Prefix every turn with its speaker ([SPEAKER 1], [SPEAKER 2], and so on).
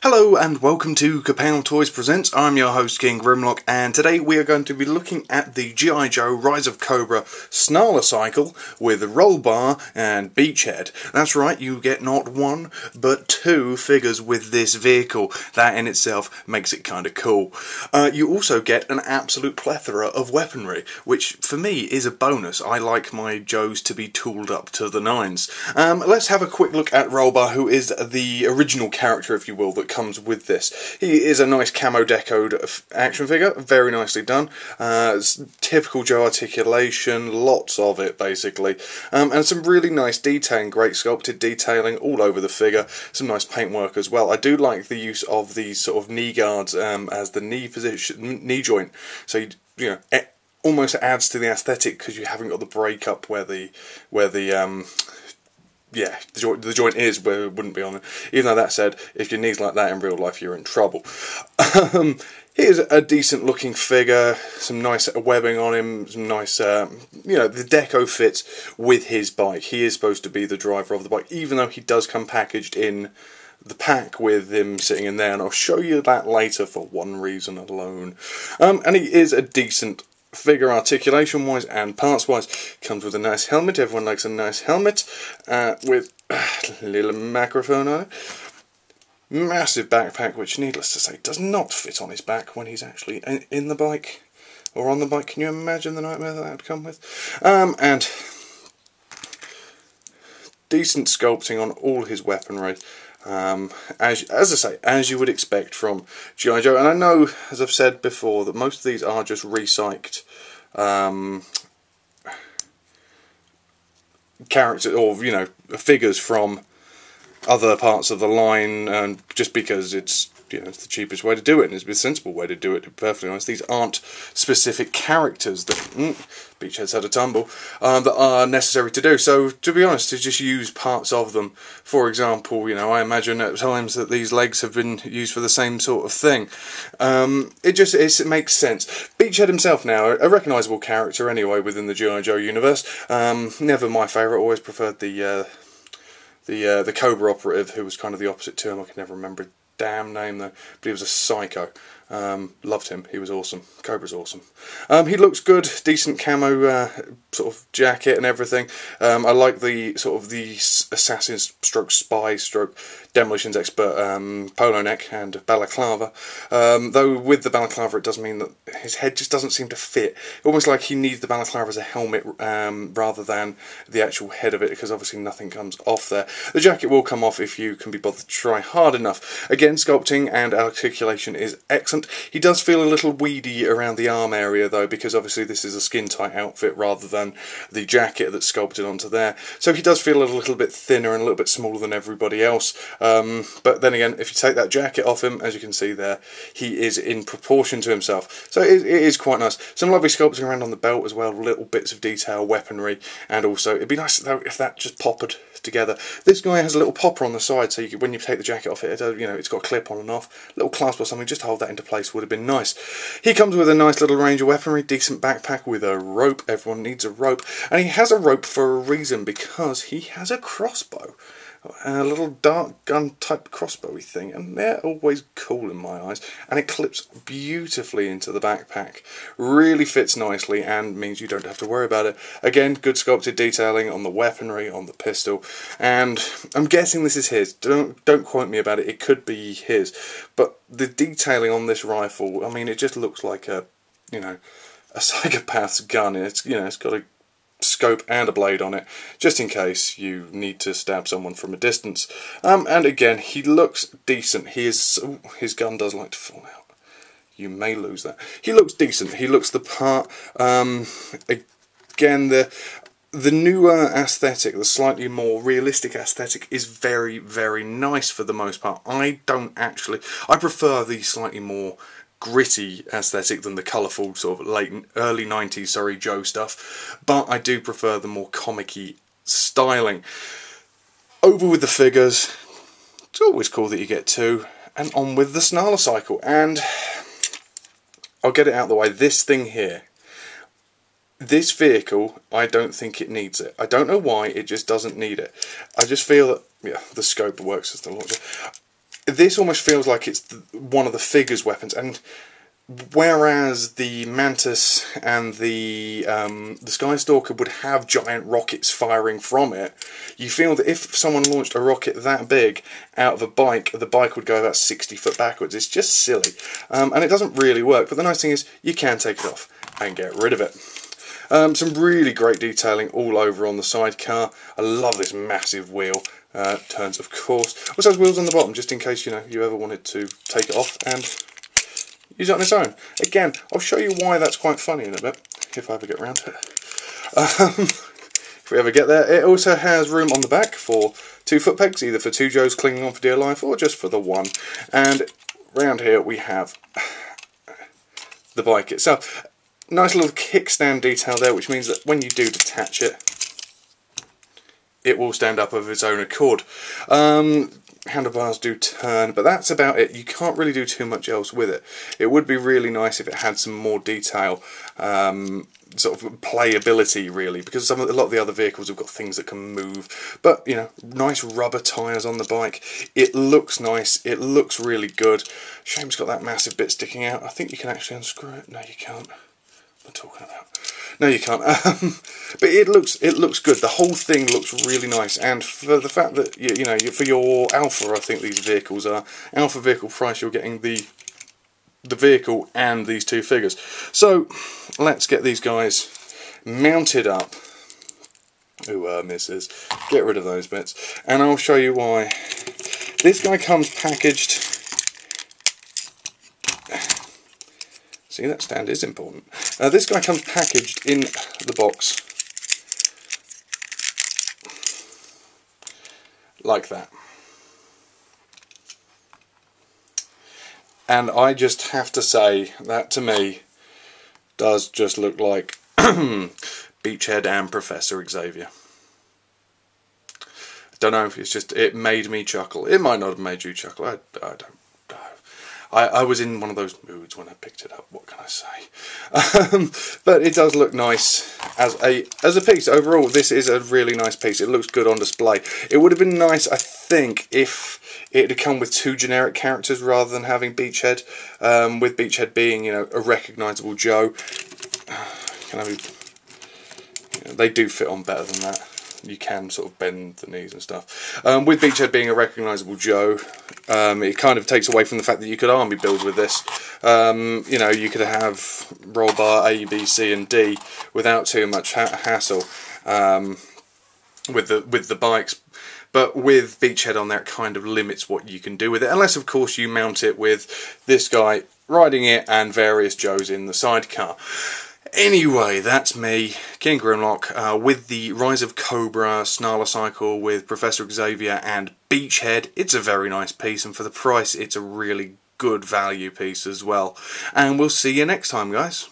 [SPEAKER 1] Hello and welcome to Kapow Toys Presents. I'm your host King Grimlock, and today we are going to be looking at the G.I. Joe Rise of Cobra Snarler cycle with Rollbar and Beachhead. That's right, you get not one but two figures with this vehicle. That in itself makes it kind of cool. You also get an absolute plethora of weaponry, which for me is a bonus. I like my Joes to be tooled up to the nines. Let's have a quick look at Rollbar, who is the original character, if you will, that comes with this. He is a nice camo decoed action figure, very nicely done. Typical Joe articulation, lots of it basically, and some really nice detailing, great sculpted detailing all over the figure. Some nice paintwork as well. I do like the use of these sort of knee guards as the knee position, knee joint. So you know, it almost adds to the aesthetic because you haven't got the break up where the joint is, where it wouldn't be on it. Even though that said, if your knee's like that in real life, you're in trouble. Here's a decent looking figure, some nice webbing on him, some nice, the deco fits with his bike. He is supposed to be the driver of the bike, even though he does come packaged in the pack with him sitting in there, and I'll show you that later for one reason alone. And he is a decent figure articulation wise and parts wise. Comes with a nice helmet. Everyone likes a nice helmet with a little microphone on it. Massive backpack, which needless to say does not fit on his back when he's actually in the bike or on the bike. Can you imagine the nightmare that would come with? And decent sculpting on all his weaponry. As I say, as you would expect from G.I. Joe, and I know, as I've said before, that most of these are just recycled characters or figures from other parts of the line, and just because it's it's the cheapest way to do it and it's the sensible way to do it. To be perfectly honest, these aren't specific characters that Beachhead's had a tumble that are necessary to do. So to be honest, to just use parts of them. For example, I imagine at times that these legs have been used for the same sort of thing. It makes sense. Beachhead himself now, a recognisable character anyway within the G.I. Joe universe. Never my favourite. Always preferred the Cobra operative, who was kind of the opposite to him. I can never remember his damn name though, but he was a psycho. Loved him. He was awesome. Cobra's awesome. He looks good. Decent camo sort of jacket and everything. I like the sort of the assassin stroke spy stroke demolitions expert polo neck and balaclava. Though with the balaclava it does mean that his head just doesn't seem to fit. Almost like he needs the balaclava as a helmet rather than the actual head of it, because obviously nothing comes off there. The jacket will come off if you can be bothered to try hard enough. Again, sculpting and articulation is excellent. He does feel a little weedy around the arm area though, because obviously this is a skin tight outfit rather than the jacket that's sculpted onto there. So he does feel a little bit thinner and a little bit smaller than everybody else. But then again, if you take that jacket off him, as you can see there, he is in proportion to himself. So it is quite nice. Some lovely sculpting around on the belt as well, little bits of detail, weaponry, and also it'd be nice though if that just popped together. This guy has a little popper on the side, so when you take the jacket off it, it's got a clip on and off, little clasp or something just to hold that into place would have been nice. He comes with a nice little range of weaponry, decent backpack with a rope. Everyone needs a rope, and he has a rope for a reason, because he has a crossbow. A little dart gun type crossbowy thing, and they're always cool in my eyes, and it clips beautifully into the backpack. Really fits nicely and means you don't have to worry about it. Again, good sculpted detailing on the weaponry, on the pistol, and I'm guessing this is his. Don't quote me about it, it could be his, but the detailing on this rifle, I mean, it just looks like a psychopath's gun. It's got a scope and a blade on it, just in case you need to stab someone from a distance. And again, he looks decent. His gun does like to fall out. You may lose that. He looks decent. He looks the part. Again, the newer aesthetic, the slightly more realistic aesthetic, is very, very nice for the most part. I prefer the slightly more gritty aesthetic than the colourful sort of early 90s Joe stuff, but I do prefer the more comic-y styling. Over with the figures. It's always cool that you get two, and on with the Snarler cycle. And I'll get it out of the way. This thing here, this vehicle, I don't think it needs it. I don't know why, it just doesn't need it. I just feel that the scope works as the launcher. this almost feels like it's one of the figure's weapons, and whereas the Mantis and the Skystalker would have giant rockets firing from it, you feel that if someone launched a rocket that big out of a bike, the bike would go about 60 foot backwards. It's just silly, and it doesn't really work. But the nice thing is you can take it off and get rid of it. Some really great detailing all over on the sidecar. I love this massive wheel. Turns, of course. Also has wheels on the bottom, just in case you ever wanted to take it off and use it on its own. Again, I'll show you why that's quite funny in a bit, if I ever get around to it. If we ever get there. It also has room on the back for 2 foot pegs, either for 2 Joes clinging on for dear life or just for the one. And round here we have the bike itself. Nice little kickstand detail there, which means that when you do detach it, it will stand up of its own accord. Handlebars do turn, but that's about it. You can't really do too much else with it. It would be really nice if it had some more detail, sort of playability really, because a lot of the other vehicles have got things that can move. But nice rubber tyres on the bike. It looks nice. It looks really good. Shame it's got that massive bit sticking out. I think you can actually unscrew it. No, you can't. What am I talking about? No, you can't. But it looks good. The whole thing looks really nice, and for the fact that for your Alpha, I think these vehicles are Alpha vehicle price, you're getting the vehicle and these 2 figures. So let's get these guys mounted up. Ooh, misses. Get rid of those bits, and I'll show you why. This guy comes packaged. See, that stand is important. This guy comes packaged in the box like that. And I just have to say, that to me does just look like Beachhead and Professor Xavier. Don't know, it made me chuckle. It might not have made you chuckle, I don't know. I was in one of those moods when I picked it up, what can I say? But it does look nice as a piece. Overall, this is a really nice piece. It looks good on display. It would have been nice, I think, if it had come with 2 generic characters rather than having Beachhead, with Beachhead being, a recognisable Joe. They do fit on better than that. You can sort of bend the knees and stuff. With Beachhead being a recognisable Joe, it kind of takes away from the fact that you could army build with this. You could have Rollbar A, B, C and D without too much hassle with the bikes. But with Beachhead on there, it kind of limits what you can do with it. Unless, of course, you mount it with this guy riding it and various Joes in the sidecar. Anyway, that's me, King Grimlock, with the Rise of Cobra Snarler cycle with Professor Xavier and Beachhead. It's a very nice piece, and for the price, it's a really good value piece as well. And we'll see you next time, guys.